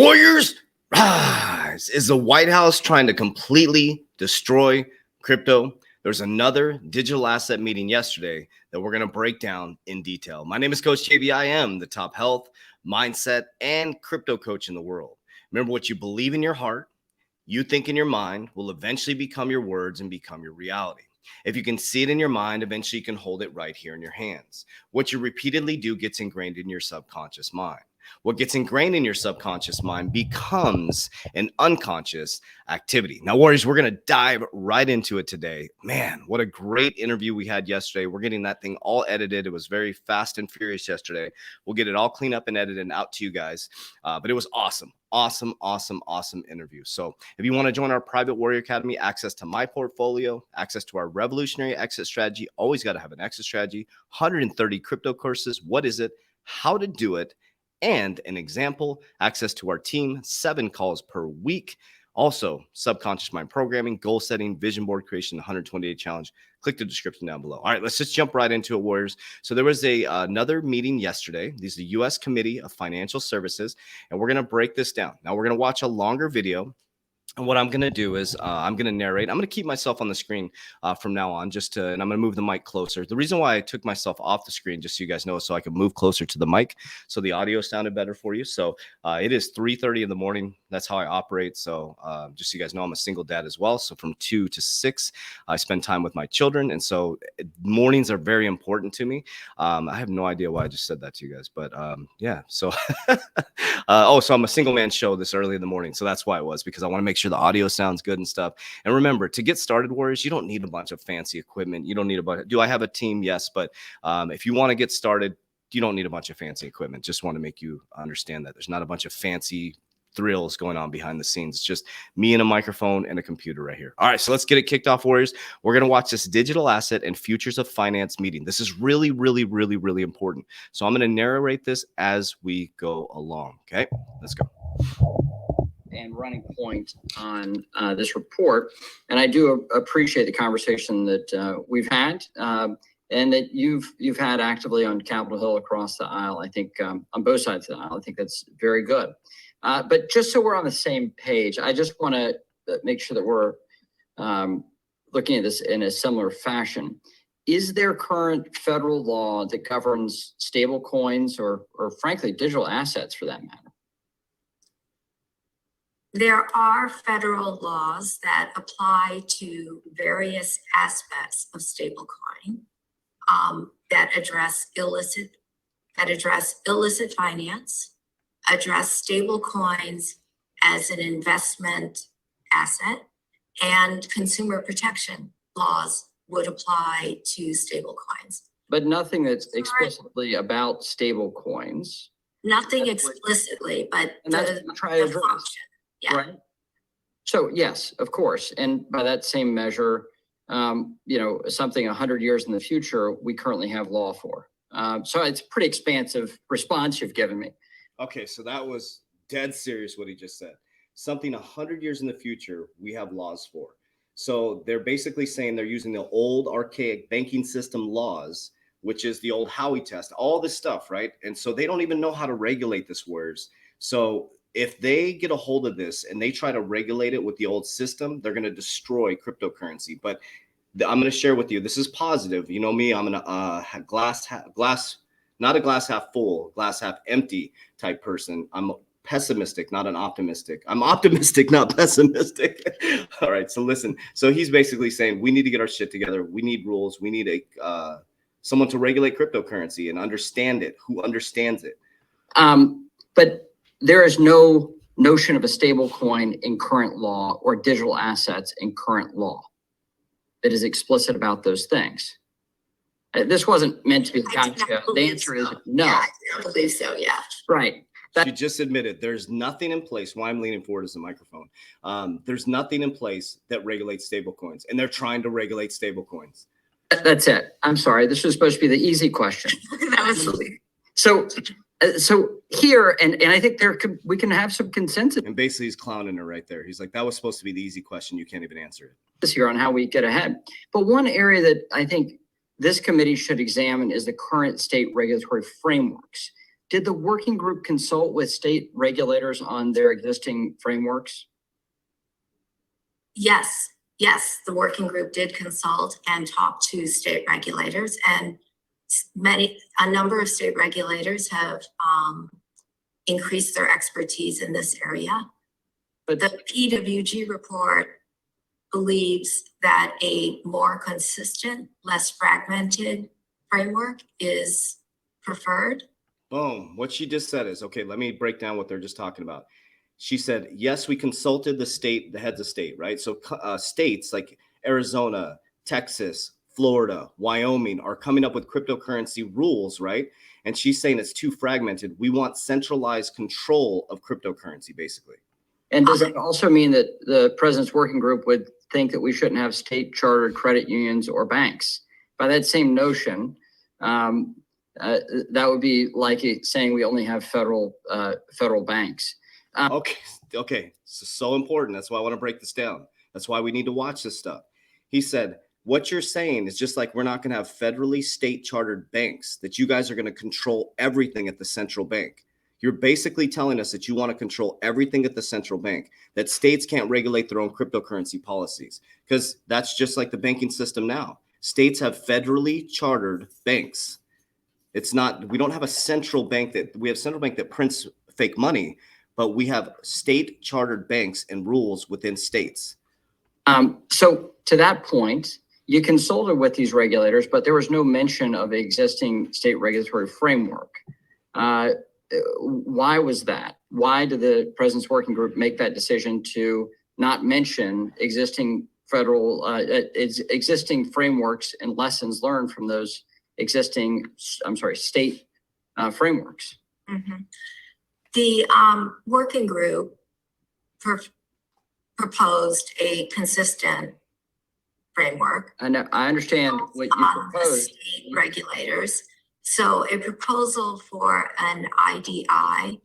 Warriors, rise! Is the White House trying to completely destroy crypto? There's another digital asset meeting yesterday that we're going to break down in detail. My name is Coach JB. I am the top health, mindset, and crypto coach in the world. Remember, what you believe in your heart, you think in your mind, will eventually become your words and become your reality. If you can see it in your mind, eventually you can hold it right here in your hands. What you repeatedly do gets ingrained in your subconscious mind. What gets ingrained in your subconscious mind becomes an unconscious activity. Now, Warriors, we're going to dive right into it today. Man, what a great interview we had yesterday. We're getting that thing all edited. It was very fast and furious yesterday. We'll get it all cleaned up and edited and out to you guys. But it was awesome. Awesome interview. So if you want to join our private Warrior Academy, access to my portfolio, access to our revolutionary exit strategy, always got to have an exit strategy, 130 crypto courses. What is it? How to do it? And an example, access to our team, 7 calls per week. Also, subconscious mind programming, goal setting, vision board creation, 128 challenge. Click the description down below. All right, let's just jump right into it, Warriors. So there was another meeting yesterday. This is the U.S. Committee of Financial Services, and we're going to break this down. Now, we're going to watch a longer video. And what I'm going to do is I'm going to narrate. I'm going to keep myself on the screen from now on, and I'm going to move the mic closer. The reason why I took myself off the screen, just so you guys know, so I could move closer to the mic so the audio sounded better for you. So it is 3:30 in the morning. That's how I operate. So just so you guys know, I'm a single dad as well. So from 2 to 6, I spend time with my children. And so mornings are very important to me. I have no idea why I just said that to you guys, but yeah. So, so I'm a single man show this early in the morning. So that's why it was, because I want to make sure the audio sounds good and stuff. And remember, to get started, Warriors, you don't need a bunch of fancy equipment. You don't need a bunch. Do I have a team? Yes. But if you want to get started, you don't need a bunch of fancy equipment. Just want to make you understand that there's not a bunch of fancy thrills going on behind the scenes. It's just me and a microphone and a computer right here. All right, so let's get it kicked off, Warriors. We're going to watch this digital asset and futures of finance meeting. This is really important. So I'm going to narrate this as we go along. Okay, let's go. And running point on this report. And I do appreciate the conversation that we've had and that you've had actively on Capitol Hill across the aisle. I think on both sides of the aisle, I think that's very good. But just so we're on the same page, I just want to make sure that we're looking at this in a similar fashion. Is there current federal law that governs stable coins or frankly, digital assets for that matter? There are federal laws that apply to various aspects of stablecoin that address illicit finance, address stablecoins as an investment asset, and consumer protection laws would apply to stablecoins. But nothing that's explicitly about stablecoins. Nothing explicitly, but the function. Yeah. Right. So yes, of course. And by that same measure, something 100 years in the future, we currently have law for. So it's a pretty expansive response you've given me. Okay, so that was dead serious what he just said. Something 100 years in the future, we have laws for. So they're basically saying they're using the old archaic banking system laws, which is the old Howey test, all this stuff, right? And so they don't even know how to regulate this, words. So if they get a hold of this and they try to regulate it with the old system, they're going to destroy cryptocurrency. But I'm going to share with you, this is positive. You know me, I'm an glass, not a glass half full, glass half empty type person. I'm pessimistic, not an optimistic. I'm optimistic, not pessimistic. All right, so listen. So he's basically saying we need to get our shit together. We need rules. We need someone to regulate cryptocurrency and understand it. Who understands it? But there is no notion of a stable coin in current law or digital assets in current law that is explicit about those things. This wasn't meant to be the gotcha. The answer is no. Yeah, I don't believe so, yeah. Right. You just admitted there's nothing in place. Why I'm leaning forward is the microphone. There's nothing in place that regulates stablecoins, and they're trying to regulate stablecoins. That's it. I'm sorry. This was supposed to be the easy question. That was So here, and I think we can have some consensus. And basically he's clowning her right there. He's like, that was supposed to be the easy question. You can't even answer it. This here on how we get ahead. But one area that I think this committee should examine is the current state regulatory frameworks. Did the working group consult with state regulators on their existing frameworks? Yes, the working group did consult and talk to state regulators, and a number of state regulators have increased their expertise in this area. But the PWG report believes that a more consistent, less fragmented framework is preferred. Boom. What she just said is, okay, let me break down what they're just talking about. She said, yes, we consulted the heads of state, right? So states like Arizona, Texas, Florida, Wyoming are coming up with cryptocurrency rules, right? And she's saying it's too fragmented. We want centralized control of cryptocurrency, basically. And does it also mean that the president's working group would think that we shouldn't have state chartered credit unions or banks? By that same notion, that would be like saying we only have federal banks. Okay. So important. That's why I want to break this down. That's why we need to watch this stuff. He said, what you're saying is just like we're not going to have federally state chartered banks, that you guys are going to control everything at the central bank. You're basically telling us that you want to control everything at the central bank, that states can't regulate their own cryptocurrency policies, because that's just like the banking system now. States have federally chartered banks. It's not, we don't have a central bank we have central bank that prints fake money, but we have state chartered banks and rules within states. So to that point, you consulted with these regulators, but there was no mention of existing state regulatory framework. Why was that? Why did the president's working group make that decision to not mention existing existing frameworks and lessons learned from those existing, state frameworks? Mm-hmm. The working group proposed a consistent framework. I know, I understand what you proposed. State regulators. So a proposal for an IDI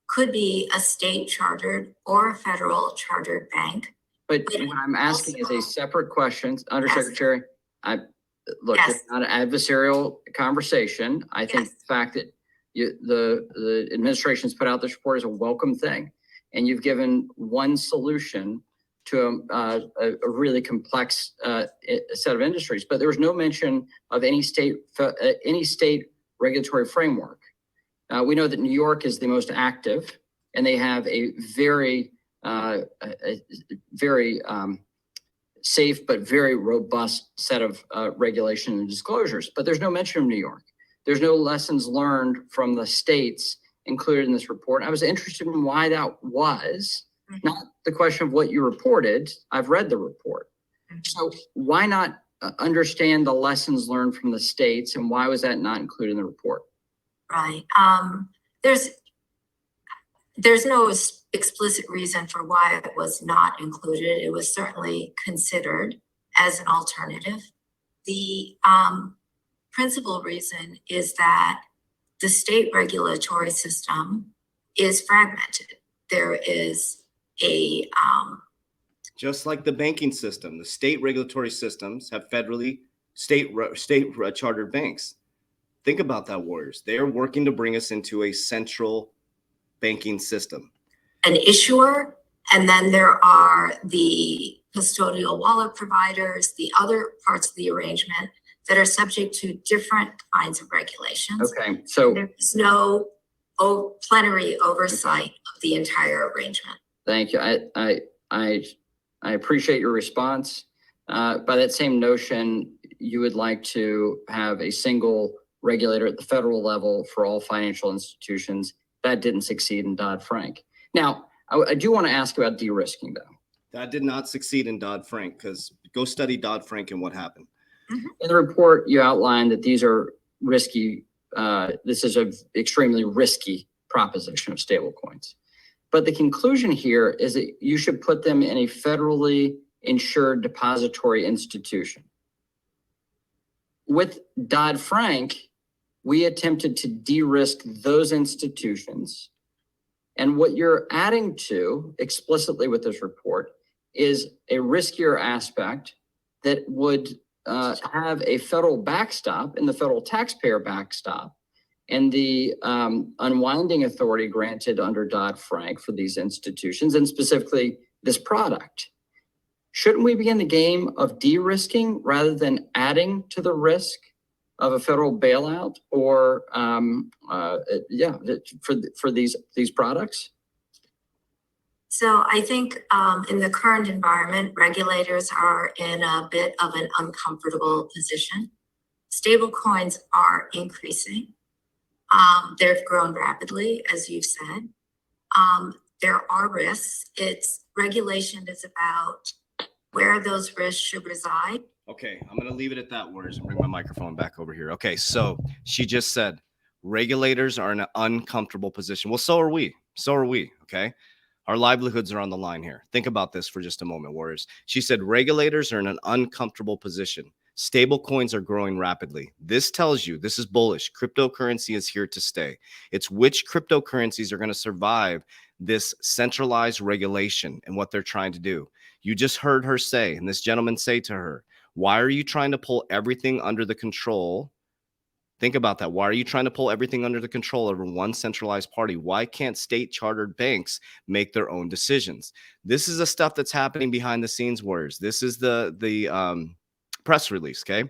could be a state chartered or a federal chartered bank. But what I'm asking is a separate question, Undersecretary. Look, Yes. It's not an adversarial conversation. I think the fact that the administration's put out this report is a welcome thing, and you've given one solution to a really complex set of industries. But there was no mention of any state regulatory framework. We know that New York is the most active, and they have a very safe but very robust set of regulation and disclosures. But there's no mention of New York. There's no lessons learned from the states included in this report. I was interested in why that was, not the question of what you reported. I've read the report. So why not understand the lessons learned from the states, and why was that not included in the report? Right. There's no explicit reason for why it was not included. It was certainly considered as an alternative. The principal reason is that the state regulatory system is fragmented. There is a just like the banking system, the state regulatory systems have federally state chartered banks. Think about that, Warriors. They are working to bring us into a central banking system. An issuer, and then there are the custodial wallet providers, the other parts of the arrangement that are subject to different kinds of regulations. Okay, so there's no plenary oversight of the entire arrangement. Thank you. I appreciate your response. By that same notion, you would like to have a single regulator at the federal level for all financial institutions. That didn't succeed in Dodd-Frank. Now, I do want to ask about de-risking, though. That did not succeed in Dodd-Frank, because go study Dodd-Frank and what happened. Mm-hmm. In the report, you outlined that these are risky. This is an extremely risky proposition of stablecoins. But the conclusion here is that you should put them in a federally insured depository institution. With Dodd-Frank, we attempted to de-risk those institutions. And what you're adding to explicitly with this report is a riskier aspect that would have a federal backstop and the federal taxpayer backstop. and the unwinding authority granted under Dodd-Frank for these institutions, and specifically this product. Shouldn't we be in the game of de-risking rather than adding to the risk of a federal bailout or for these products? So I think in the current environment, regulators are in a bit of an uncomfortable position. Stablecoins are increasing. They've grown rapidly, as you've said. There are risks. Regulation is about where those risks should reside. Okay, I'm going to leave it at that, words, and bring my microphone back over here. Okay, so she just said regulators are in an uncomfortable position. Well, so are we. So are we, okay? Our livelihoods are on the line here. Think about this for just a moment, warriors. She said regulators are in an uncomfortable position. Stable coins are growing rapidly. This tells you this is bullish. Cryptocurrency is here to stay. It's which cryptocurrencies are going to survive this centralized regulation and what they're trying to do. You just heard her say, and this gentleman say to her, why are you trying to pull everything under the control? Think about that. Why are you trying to pull everything under the control over one centralized party? Why can't state chartered banks make their own decisions? This is the stuff that's happening behind the scenes, warriors. This is the press release, okay?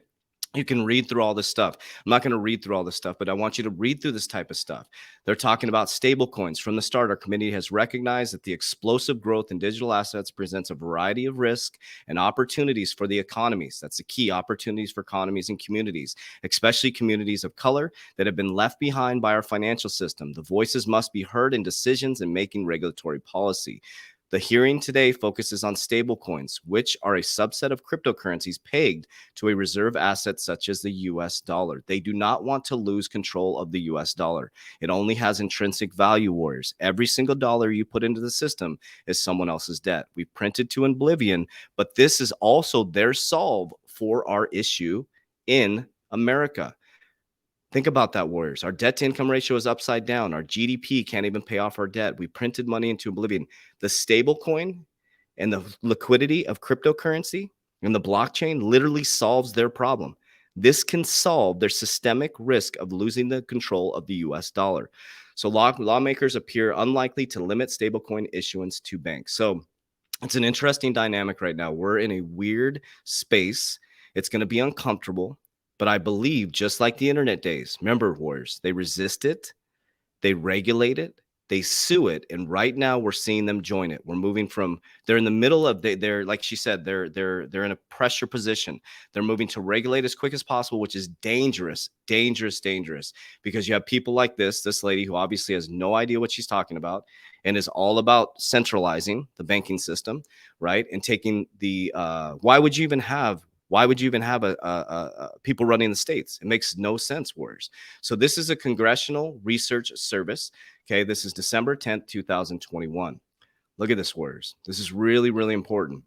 You can read through all this stuff. I'm not going to read through all this stuff, but I want you to read through this type of stuff. They're talking about stable coins. From the start, our committee has recognized that the explosive growth in digital assets presents a variety of risks and opportunities for the economies. That's the key, opportunities for economies and communities, especially communities of color that have been left behind by our financial system. The voices must be heard in decisions and making regulatory policy. The hearing today focuses on stablecoins, which are a subset of cryptocurrencies pegged to a reserve asset such as the US dollar. They do not want to lose control of the US dollar. It only has intrinsic value, warriors. Every single dollar you put into the system is someone else's debt. We've printed to oblivion, but this is also their solve for our issue in America. Think about that, warriors. Our debt to income ratio is upside down. Our GDP can't even pay off our debt. We printed money into oblivion. The stable coin and the liquidity of cryptocurrency and the blockchain literally solves their problem. This can solve their systemic risk of losing the control of the US dollar. So lawmakers appear unlikely to limit stablecoin issuance to banks. So it's an interesting dynamic right now. We're in a weird space. It's going to be uncomfortable. But I believe, just like the internet days, remember, warriors, they resist it, they regulate it, they sue it, and right now we're seeing them join it. We're moving from, they're in the middle of, they're like she said, they're in a pressure position. They're moving to regulate as quick as possible, which is dangerous, because you have people like this lady who obviously has no idea what she's talking about and is all about centralizing the banking system, right? And taking the, why would you even have people running the states? It makes no sense, warriors. So this is a Congressional Research Service. Okay, this is December 10th, 2021. Look at this, warriors. This is really, really important.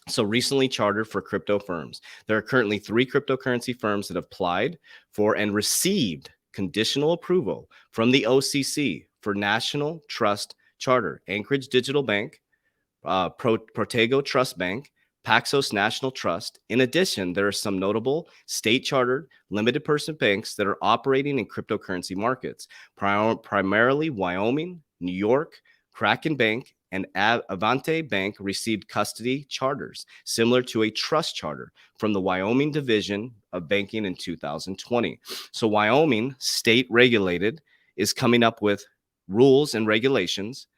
So recently chartered for crypto firms. There are currently 3 cryptocurrency firms that have applied for and received conditional approval from the OCC for National Trust Charter: Anchorage Digital Bank, Protego Trust Bank, Paxos National Trust. In addition, there are some notable state-chartered limited person banks that are operating in cryptocurrency markets, primarily Wyoming, New York. Kraken Bank and Avante Bank received custody charters, similar to a trust charter from the Wyoming Division of Banking in 2020. So Wyoming, state regulated, is coming up with rules and regulations.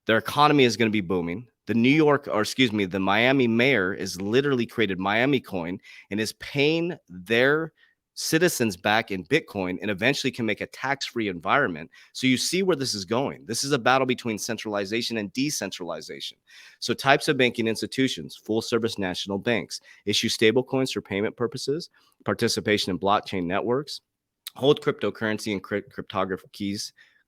Their economy is going to be booming. The Miami mayor is literally created Miami Coin and is paying their citizens back in Bitcoin and eventually can make a tax-free environment. So you see where this is going. This is a battle between centralization and decentralization. So types of banking institutions: full-service national banks, issue stable coins for payment purposes, participation in blockchain networks, hold cryptocurrency and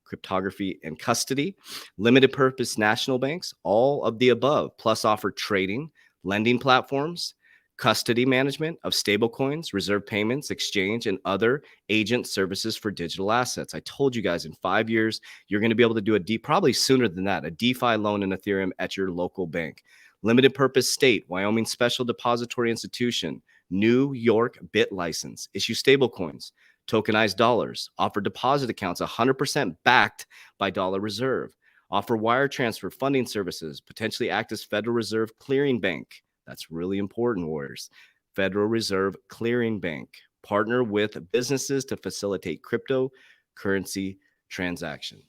cryptography and custody, limited purpose national banks, all of the above, plus offer trading, lending platforms, custody management of stablecoins, reserve payments, exchange, and other agent services for digital assets. I told you guys in 5 years, you're going to be able to do probably sooner than that, a DeFi loan in Ethereum at your local bank. Limited purpose state, Wyoming Special Depository Institution, New York BIT license, issue stablecoins, tokenized dollars, offer deposit accounts 100% backed by dollar reserve, offer wire transfer funding services, potentially act as Federal Reserve clearing bank. That's really important, Warriors. Federal Reserve clearing bank. Partner with businesses to facilitate cryptocurrency transaction.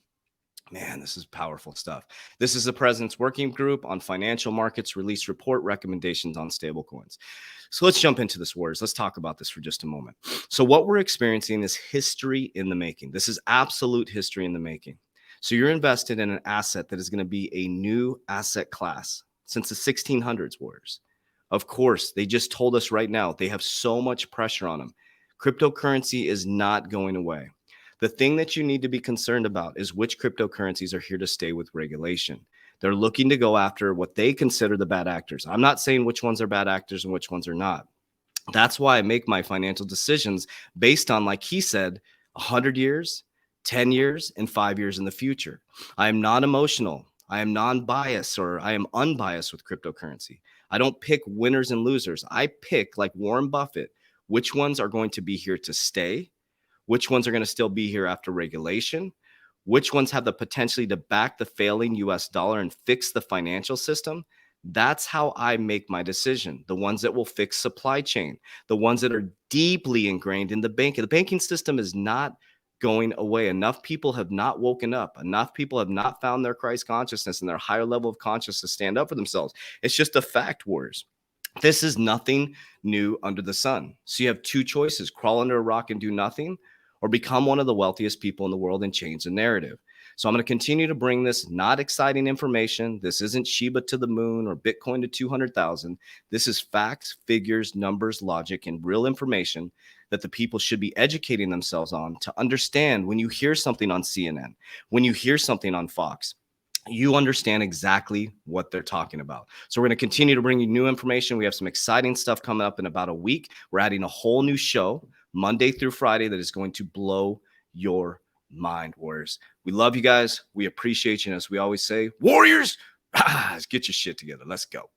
Man, this is powerful stuff. This is the President's Working Group on Financial Markets release report recommendations on stablecoins. So let's jump into this, Warriors. Let's talk about this for just a moment. So what we're experiencing is history in the making. This is absolute history in the making. So you're invested in an asset that is going to be a new asset class since the 1600s, Warriors. Of course, they just told us right now they have so much pressure on them. Cryptocurrency is not going away. The thing that you need to be concerned about is which cryptocurrencies are here to stay with regulation. They're looking to go after what they consider the bad actors. I'm not saying which ones are bad actors and which ones are not. That's why I make my financial decisions based on, like he said, 100 years, 10 years, and 5 years in the future. I am not emotional. I am non-biased, or I am unbiased with cryptocurrency. I don't pick winners and losers. I pick, like Warren Buffett, which ones are going to be here to stay, which ones are going to still be here after regulation, which ones have the potentially to back the failing US dollar and fix the financial system. That's how I make my decision. The ones that will fix supply chain, the ones that are deeply ingrained in the banking. The banking system is not going away. Enough people have not woken up. Enough people have not found their Christ consciousness and their higher level of consciousness to stand up for themselves. It's just a fact, Warriors. This is nothing new under the sun. So you have two choices: crawl under a rock and do nothing, or become one of the wealthiest people in the world and change the narrative. So I'm going to continue to bring this not exciting information. This isn't Shiba to the moon or Bitcoin to 200,000. This is facts, figures, numbers, logic, and real information that the people should be educating themselves on to understand. When you hear something on CNN, when you hear something on Fox, you understand exactly what they're talking about. So we're going to continue to bring you new information. We have some exciting stuff coming up in about a week. We're adding a whole new show Monday through Friday that is going to blow your mind, Warriors. We love you guys. We appreciate you. And as we always say, Warriors, let's get your shit together. Let's go.